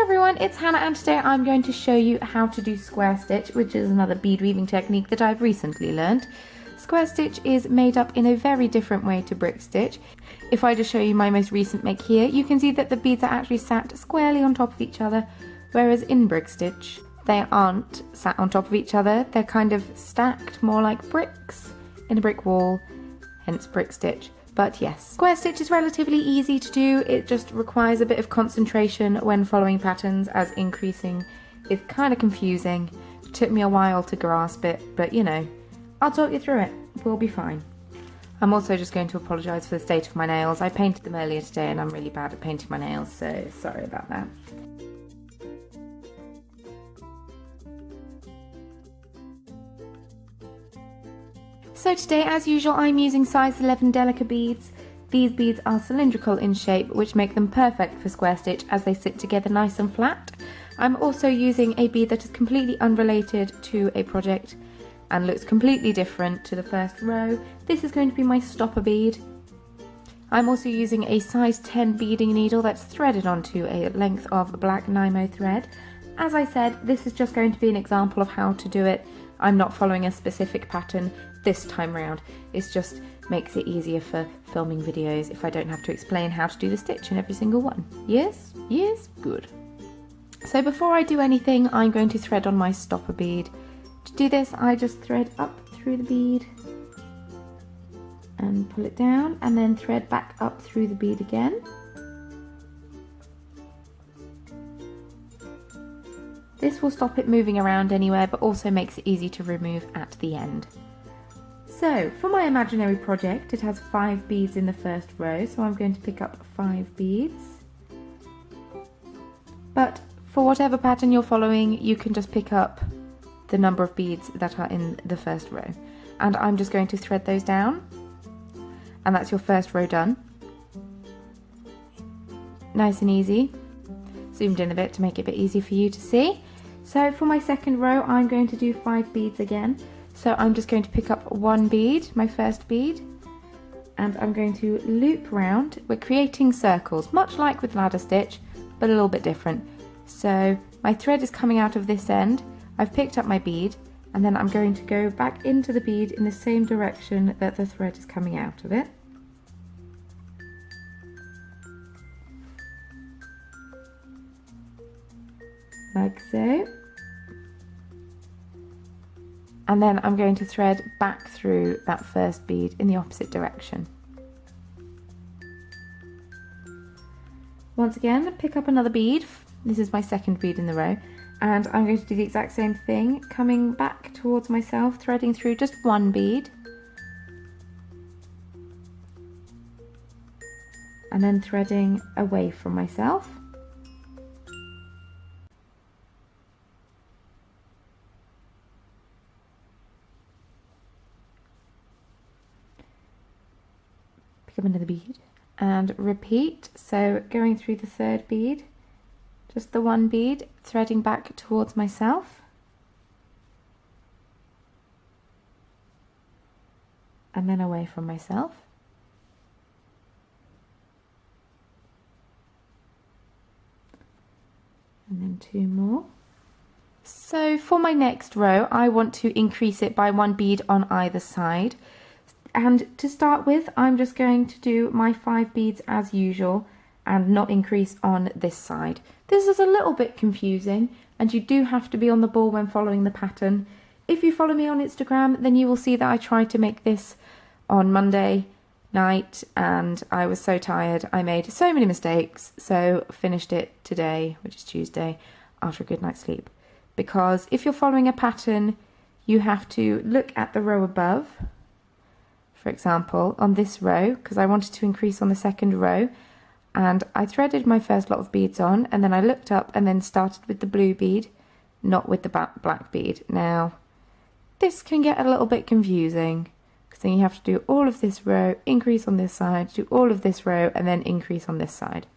everyone, it's Hannah and today I'm going to show you how to do square stitch, which is another bead weaving technique that I've recently learned. Square stitch is made up in a very different way to brick stitch. If I just show you my most recent make here, you can see that the beads are actually sat squarely on top of each other, whereas in brick stitch they aren't sat on top of each other, they're kind of stacked more like bricks in a brick wall, hence brick stitch. But yes, square stitch is relatively easy to do, it just requires a bit of concentration when following patterns, as increasing is kind of confusing. It took me a while to grasp it, but you know, I'll talk you through it, we'll be fine. I'm also just going to apologise for the state of my nails. I painted them earlier today and I'm really bad at painting my nails, so sorry about that. So today, as usual, I'm using size 11 Delica beads. These beads are cylindrical in shape, which make them perfect for square stitch as they sit together nice and flat. I'm also using a bead that is completely unrelated to a project and looks completely different to the first row. This is going to be my stopper bead. I'm also using a size 10 beading needle that's threaded onto a length of black Nymo thread. As I said, this is just going to be an example of how to do it. I'm not following a specific pattern this time round. It just makes it easier for filming videos if I don't have to explain how to do the stitch in every single one. Yes? Yes? Good. So before I do anything, I'm going to thread on my stopper bead. To do this, I just thread up through the bead and pull it down, and then thread back up through the bead again. This will stop it moving around anywhere, but also makes it easy to remove at the end. So for my imaginary project, it has 5 beads in the first row, so I'm going to pick up 5 beads. But for whatever pattern you're following, you can just pick up the number of beads that are in the first row. And I'm just going to thread those down, and that's your first row done. Nice and easy. Zoomed in a bit to make it a bit easier for you to see. So for my second row, I'm going to do 5 beads again. So I'm just going to pick up 1 bead, my first bead, and I'm going to loop round. We're creating circles, much like with ladder stitch, but a little bit different. So my thread is coming out of this end, I've picked up my bead, and then I'm going to go back into the bead in the same direction that the thread is coming out of it. Like so. And then I'm going to thread back through that first bead in the opposite direction. Once again, pick up another bead. This is my second bead in the row, and I'm going to do the exact same thing, coming back towards myself, threading through just 1 bead, and then threading away from myself. Pick up another bead and repeat. So going through the third bead, just the 1 bead, threading back towards myself, and then away from myself. And then 2 more. So for my next row, I want to increase it by 1 bead on either side. And to start with, I'm just going to do my 5 beads as usual and not increase on this side. This is a little bit confusing, and you do have to be on the ball when following the pattern. If you follow me on Instagram, then you will see that I tried to make this on Monday night and I was so tired. I made so many mistakes, so finished it today, which is Tuesday, after a good night's sleep. Because if you're following a pattern, you have to look at the row above. For example, on this row, because I wanted to increase on the second row, and I threaded my first lot of beads on, and then I looked up and then started with the blue bead, not with the black bead. Now, this can get a little bit confusing, because then you have to do all of this row, increase on this side, do all of this row, and then increase on this side.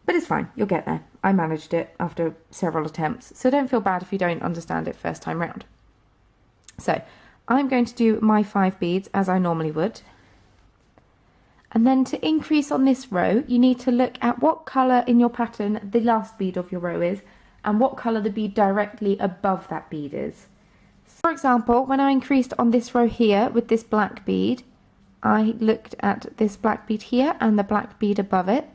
But it's fine, you'll get there. I managed it after several attempts, so don't feel bad if you don't understand it first time round. So, I'm going to do my 5 beads as I normally would. And then to increase on this row, you need to look at what colour in your pattern the last bead of your row is and what colour the bead directly above that bead is. For example, when I increased on this row here with this black bead, I looked at this black bead here and the black bead above it.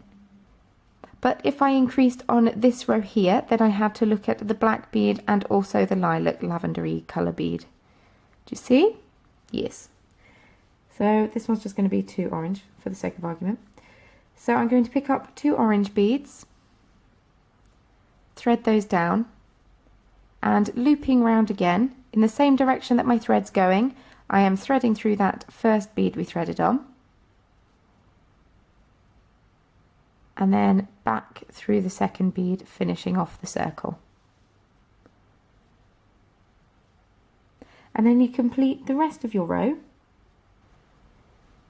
But if I increased on this row here, then I had to look at the black bead and also the lilac lavendery colour bead. Do you see? Yes. So this one's just going to be 2 orange for the sake of argument. So I'm going to pick up 2 orange beads, thread those down, and looping round again in the same direction that my thread's going, I am threading through that first bead we threaded on, and then back through the second bead, finishing off the circle. And then you complete the rest of your row.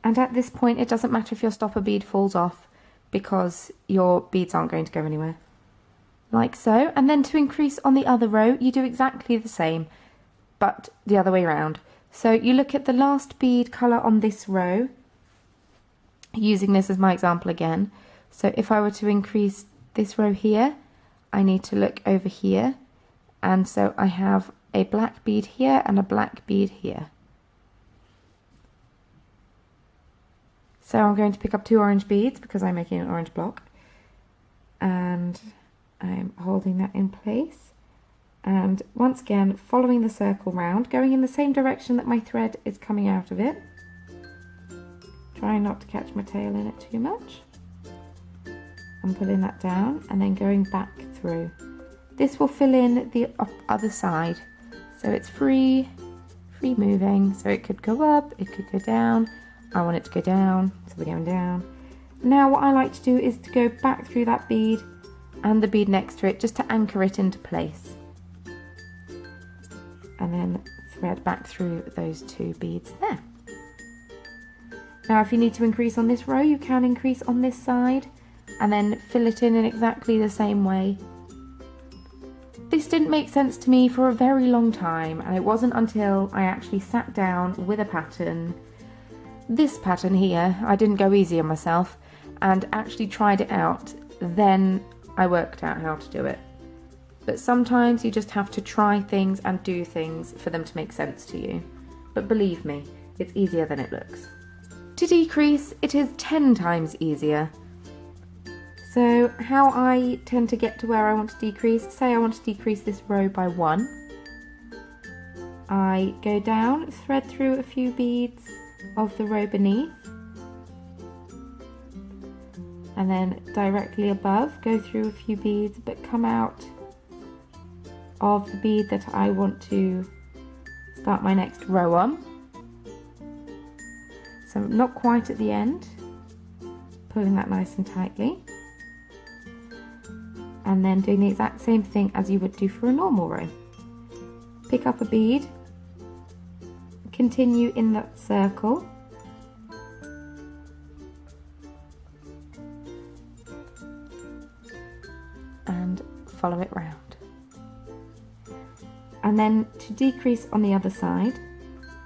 And at this point, it doesn't matter if your stopper bead falls off because your beads aren't going to go anywhere. Like so. And then to increase on the other row, you do exactly the same, but the other way around. So you look at the last bead colour on this row, using this as my example again. So if I were to increase this row here, I need to look over here. And so I have a black bead here and a black bead here. So I'm going to pick up 2 orange beads because I'm making an orange block, and I'm holding that in place, and once again following the circle round, going in the same direction that my thread is coming out of it, trying not to catch my tail in it too much. I'm pulling that down and then going back through. This will fill in the other side, so it's free moving, so it could go up, it could go down. I want it to go down, so we're going down. Now what I like to do is to go back through that bead and the bead next to it just to anchor it into place. And then thread back through those 2 beads there. Now if you need to increase on this row, you can increase on this side and then fill it in exactly the same way. This didn't make sense to me for a very long time, and it wasn't until I actually sat down with a pattern, this pattern here, I didn't go easy on myself and actually tried it out, then I worked out how to do it. But sometimes you just have to try things and do things for them to make sense to you. But believe me, it's easier than it looks. To decrease, it is 10 times easier. So how I tend to get to where I want to decrease, say I want to decrease this row by 1. I go down, thread through a few beads of the row beneath, and then directly above go through a few beads but come out of the bead that I want to start my next row on. So not quite at the end, pulling that nice and tightly, and then doing the exact same thing as you would do for a normal row. Pick up a bead, continue in that circle, and follow it round. And then to decrease on the other side,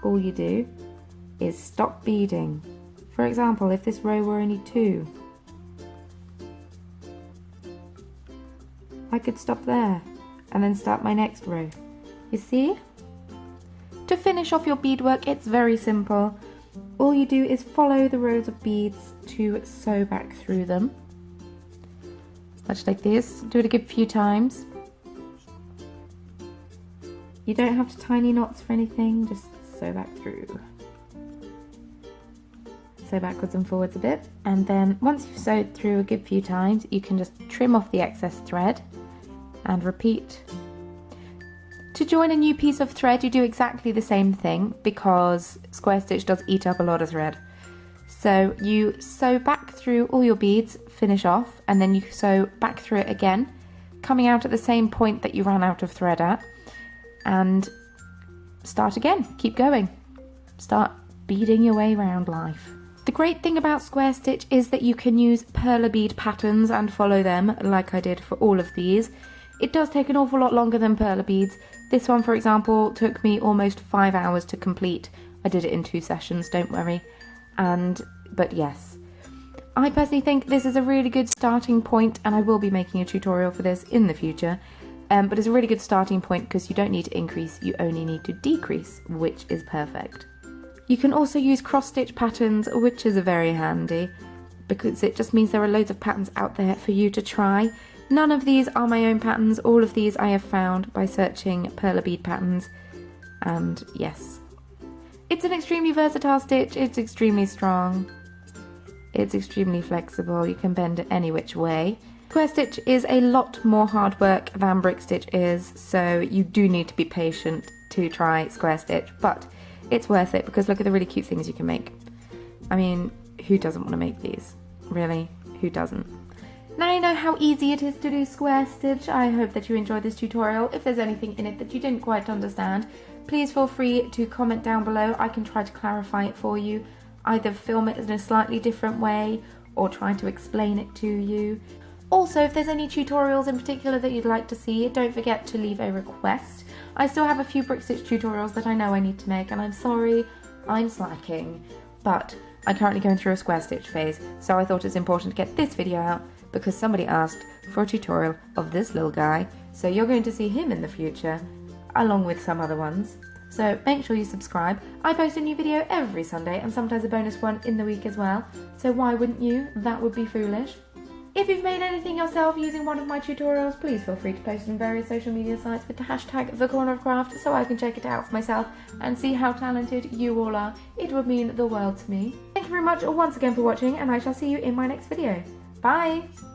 all you do is stop beading. For example, if this row were only 2, I could stop there and then start my next row. You see? To finish off your beadwork, it's very simple. All you do is follow the rows of beads to sew back through them. Much like this. Do it a good few times. You don't have to tiny knots for anything, just sew back through. Sew backwards and forwards a bit, and then once you've sewed through a good few times, you can just trim off the excess thread and repeat. To join a new piece of thread, you do exactly the same thing because square stitch does eat up a lot of thread. So you sew back through all your beads, finish off, and then you sew back through it again, coming out at the same point that you ran out of thread at, and start again. Keep going. Start beading your way around life. The great thing about square stitch is that you can use perler bead patterns and follow them like I did for all of these. It does take an awful lot longer than perler beads. This one, for example, took me almost 5 hours to complete. I did it in 2 sessions, don't worry. But yes, I personally think this is a really good starting point, and I will be making a tutorial for this in the future. But it's a really good starting point because you don't need to increase, you only need to decrease, which is perfect. You can also use cross-stitch patterns, which is very handy because it just means there are loads of patterns out there for you to try. None of these are my own patterns, all of these I have found by searching perler bead patterns, and yes. It's an extremely versatile stitch, it's extremely strong, it's extremely flexible, you can bend it any which way. Square stitch is a lot more hard work than brick stitch is, so you do need to be patient to try square stitch, but it's worth it because look at the really cute things you can make. I mean, who doesn't want to make these? Really? Who doesn't? Now you know how easy it is to do square stitch. I hope that you enjoyed this tutorial. If there's anything in it that you didn't quite understand, please feel free to comment down below. I can try to clarify it for you, either film it in a slightly different way or try to explain it to you. Also, if there's any tutorials in particular that you'd like to see, don't forget to leave a request. I still have a few brick stitch tutorials that I know I need to make, and I'm sorry, I'm slacking, but I'm currently going through a square stitch phase, so I thought it's important to get this video out because somebody asked for a tutorial of this little guy, so you're going to see him in the future, along with some other ones. So make sure you subscribe. I post a new video every Sunday and sometimes a bonus one in the week as well, so why wouldn't you? That would be foolish. If you've made anything yourself using one of my tutorials, please feel free to post on various social media sites with the hashtag #TheCornerOfCraft so I can check it out for myself and see how talented you all are. It would mean the world to me. Thank you very much once again for watching, and I shall see you in my next video. Bye!